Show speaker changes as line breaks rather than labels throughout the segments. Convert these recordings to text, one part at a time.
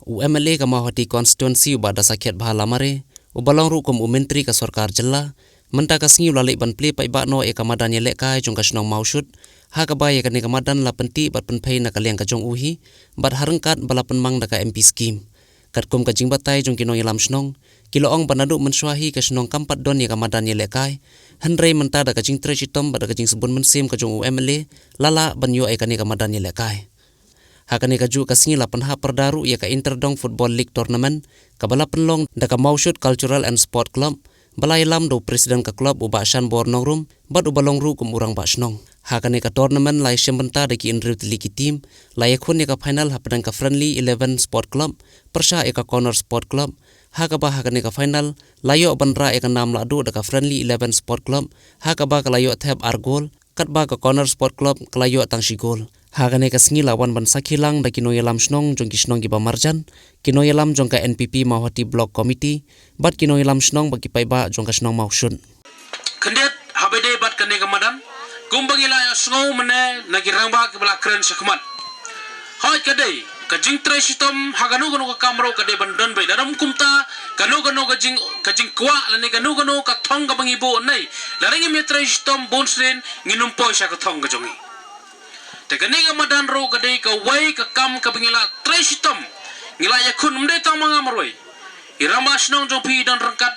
UMLA ka mahati constituency ubada sakit bahala mare ubalong rukum menteri ka sarkar jella menta ka singi ulalik ban ple pai ba no e ka madan yelek kai jong ka snong mausut ha ka ba ye ka ne ka madan la penti bat pen phei na ka leng ka jong uhi bat harengkat bala penmang da ka MP scheme kat kum ka jing batai jong kinong yelam snong kilo ong banadu menswahi ka snong kampat don ye ka madan yelek kai henrei menta da ka jing tre chitom ba da ka jing sebun mensim ka jong UMLA lala ban yo e ka ne ka madan yelek kai hakani ka ju ka singi lapan ha perdaru ia ka Interdong Football League Tournament ka bala penlong da ka Mausut Cultural and Sport Club balai lam do presiden ka club uba shan bor nongrum bad ubalong ru kum urang ba snong hakani ka tournament lai shembenta da ki inriu ligi team lai khun ka final hapadang ka Friendly 11 Sport Club persha ka Corner Sport Club haka ba hakani ka final layo banra ka nam la do da ka Friendly 11 Sport Club haka ba ka layo thep argol kat ba ka Corner Sport Club kelayo tang sigol hakane ka singi lawan ban sakhilang da kino yelam snong jong ki snong ki ba marjan kino yelam jong ka NPP Mahoti Block Committee bat kino yelam snong bagi pai ba jong ka snong mausun
kendet habede bat kane ka madan kumbang ila sngo mene nagirang ba ki bala kren sakmat hoy kade ka jing tre sitom haganu ganu ka kamro kade bandan bai daram kumta kanu ka jing kwa lani kanu ka thong ka bangi bo nei laringi metre sitom bonsren nginum poisa ka thong ka jongi te kani ka madan ro ka dei ka wai ka kam ka bingila tresitom ngila ya kun mde ta manga maroi irama snong jong pi dan rangkat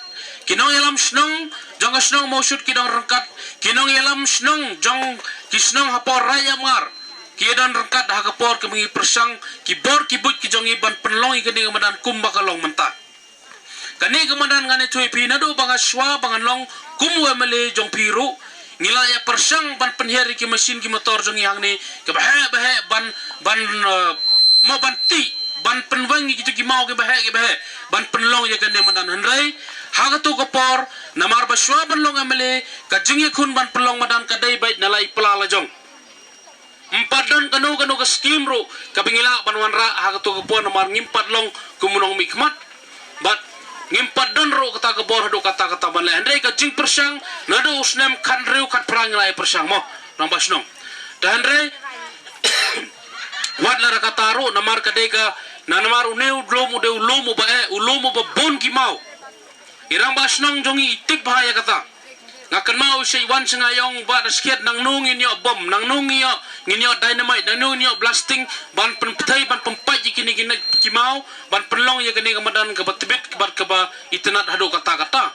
kinong yalam snong jong ka snong mausut kidong rangkat kinong yalam snong jong ki snong hapor raya mar ki dan rangkat ha ka por ka bingi persang ki bor ki but ki jong iban penlong i kani ka madan kumba ka long menta kani ka madan ngane thui pi na do banga swa bangan long kumwa mele jong pi ro ngila ya persang ban penheri ki mesin ki motor jong yang ni ke bahe ban mo ban ti ban penwangi ki mau ke bahe ban penlong ya kan madan hanrai ha ka tu ko por namar baswa ban long amele ka jingi khun ban penlong madan ka dai bait nalai pelala jong empadon kanu ka scheme ro ka bingila ban wanra ha ka tu ko por namar ngimpat long kumunong mikmat bat ngimpat don ro kata ke bor hadu kata ban le andai ka jing persang nado usnem kan reu kat prang lai persang mo nambas nong dan re wat lara kata ro namar ka de ka nanamar uneu dlomu ba ulomu ba bon ki mau irang bas nong jongi itik bahaya kata ngakan mau sei wan sengayong ba da skiet nang nungin yo bom nang nungi yo nginyo dynamite nang nungi yo blasting ban penpetai ban pempai kini ki mau ban penlong ya kini kemadan ke batibit ke ba itenat hadu kata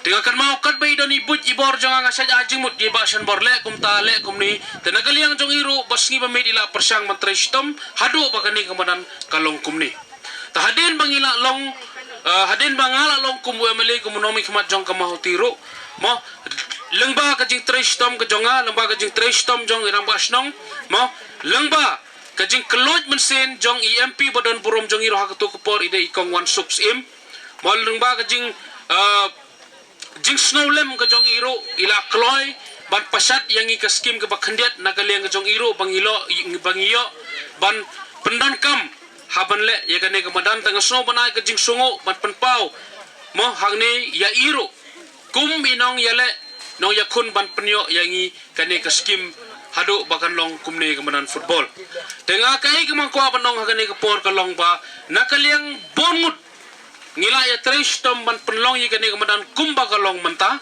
dengan kan mau kat bai doni but ibor jangan ngasaj ajing mut di basan bor le kum ta le kum ni tenagal yang jong iru basngi ba medila persang mantre stom hadu ba kini kemadan kalong kum ni tahadin bangila long hadin bangala long kum wemele kum nomi khmat jong kamahutiro mo lengba ka jing trestom ka jonga lengba ka jing trestom jong irang basnong mo lengba ka jing keloj mensen jong EMP badan burom jong iro hakatu kupor ide ikong wan subs im mo lengba ka jing snowlem ka jong iro ila kloy ban pasat yang i ka skim ka bakhandiat nagaleng ka jong iro bangiyo ban pendan kam haban le ya ka ne ka madan tang snow banai ka jing sungo ban penpau mo hangne ya iro kum inong yale nong yakun ban penyo yangi kane ka skim hadu bakan long kumne kemanan football tengah kai kemang kwa banong hakane ka por ka long ba nakaliang bonmut ngila ya trestom ban penlong yi kane kemadan kum ba ka long menta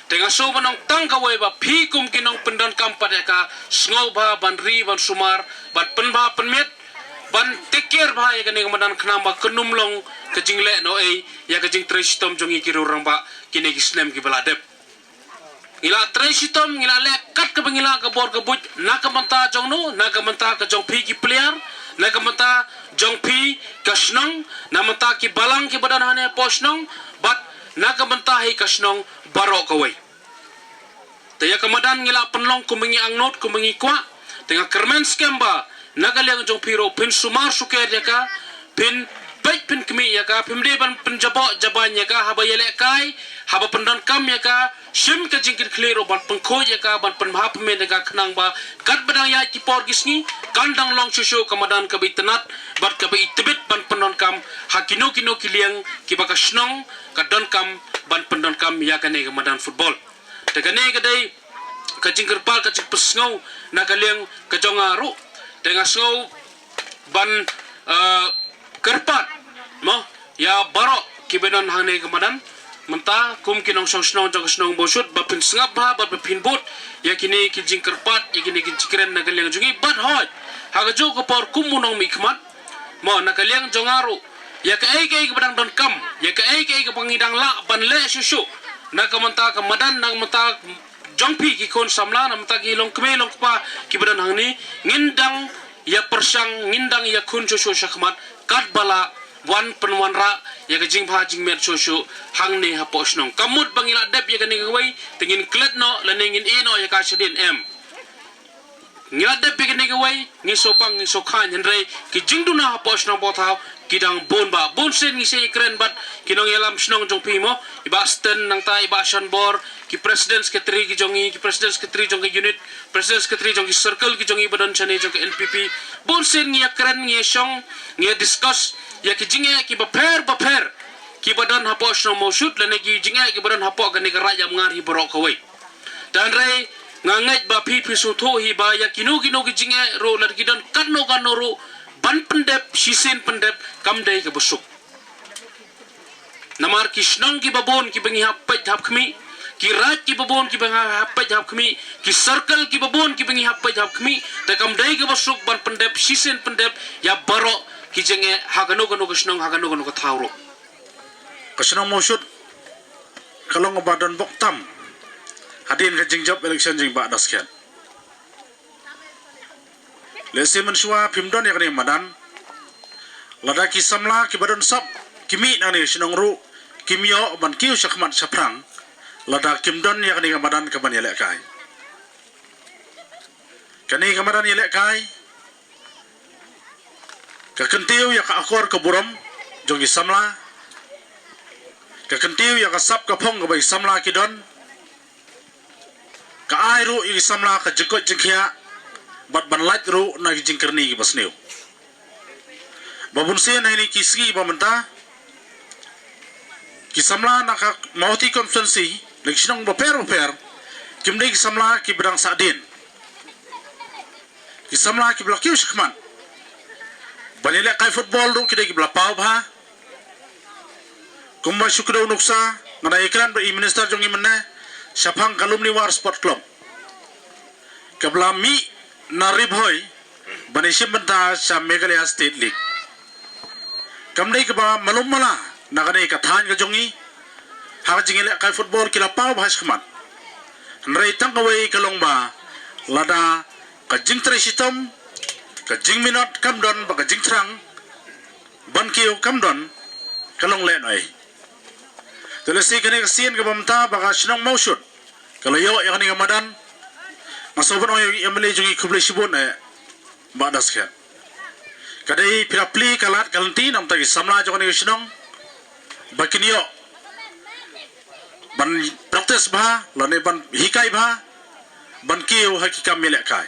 tengah so banong tang ka wai ba phi kum kinong pendan kampat ya ka sngow ba ban ri ban sumar ban penba penmet ban tekir ba ya kane kemadan khnam ba kenum long ka jingle no ya ka jing trestom jongi kiru rang ba kini kisnem ki baladep ila tresitom ila le kat ke bangila ke bor ke but na ka manta jong no na ka manta ka jong pi ki player na ka manta jong pi kasnong na manta ki balang ki badan hane posnong bat na ka manta hi kasnong baro ka wei te ya kamadan ngila penlong kumingi angnot kumingi kwa tengah kermen skemba na ka liang jong piro pin sumar suker ya ka pin baik pin kemi ya ka pimde ban penjabo jaban ya ka haba yele kai haba pendan kam ya ka sim ka jingkir klero ban pengko ya ka ban penmha pemen ya ka khnang ba kat badang ya ki por gisni kandang long susu kamadan ka bitenat bat ka itibit ban pendan kam hakino kino kiliang ki baka snong ka don kam ban pendan kam ya ka ne kamadan football te ka ne ka dai ka jingkir pal ka jing pesngau na ka liang ka jongaru tengah sngow ban kerpat mo ya barok kibenon hangne kamadan menta kum kinong song jong snong bosut ba pin sngap ba pin bot ya kini ki jing kerpat ya kini ki jikren nagaliang jungi bat hoy haga jo ko por kum munong mikmat mo nagaliang jongaru ya ka ai badang don kam ya ka ai ka pangidang la ban le susu nakamanta kamadan nagmata jongpi ki kon samla namta ki long kme long pa ki badan hangni ngindang ya persang ngindang ya kun susu syakmat kat bala wan penwan ra ya ka jing pha jing met susu hangni hapos nong kamut bangila dep ya kani gawai tingin klet no laningin ino ya ka sedin em ngila dep ya kani gawai ngi sobang ngi sokhan henre ki jing duna hapos nong bothau kidang bon ba bon sen ngi se kren bat kinong yalam snong jong pimo iba sten nang ta iba shanbor ki president secretary ki jongi ki president secretary jong ki unit president secretary jong ki circle ki jongi badan chane jong ki NPP bon sen ngi kren ngi song ngi discuss ya ki jinge ki ba per ki badan hapo snong mo shoot lane ki jinge ki badan hapo ga ni ga rayam ngar hi borok kawai dan rai ngangai ba pi su tho hi ba ya kinu ki jinge ro lar ki don kanno ro ban pendep sisen pendep kamdai ke busuk namar ki snong ki babon ki bengi hapai hap kmi ki raj ki babon ki bengi hapai hap kmi ki circle ki babon ki bengi hapai hap kmi ta kamdai ke busuk ban pendep sisen pendep ya baro ki jenge hagano gano snong hagano gano thawro
kasnong mo shoot kalong badan boktam hadin ka jingjap election jing ba daskian lesi mensua pimdon yakni madan lada ki samla ki badan sap kimi nani sinong ru kimyo ban kiu sakmat saprang lada kimdon yakni madan kaban yelek kai kani kamadan yelek kai ka kentiu ya ka akor ka buram jongi samla ka kentiu ya ka sap ka phong ka bai samla ki don ka airu i samla ka jikot jingkhia bat ban lait ru na jingkerni ki basneu babun sen ini kisgi bamenta kisamla na ka mauti konferensi leksinong baper kimdei kisamla ki bedang sadin kisamla ki blakiu shikman banile kai football ru kidai ki blapau bha kumba shukro nuksa ngada ikran ba minister jongi menne Sapang Alumni War Sport Club kabla mi narib hoy banishim benta sa Meghalaya State League kamdei ka ba malum mala nakane ka than ka jongi ha jingile kai football kila pau bhas khman nrei tang kawai kalong ba lada ka jingtre sitom ka jingminot kamdon ba ka jingtrang ban kiu kamdon kalong le noi telesi kene ka sien ka bamta ba ka sinong mausut kalau yo yang ni kamadan masoban oy emle jongi kuble sibon ba daskha kadai pirapli kalat kalanti nam tagi samla jong ni sinong bakinio ban practice ba lone ban hikai ba ban kiu hakika melek kai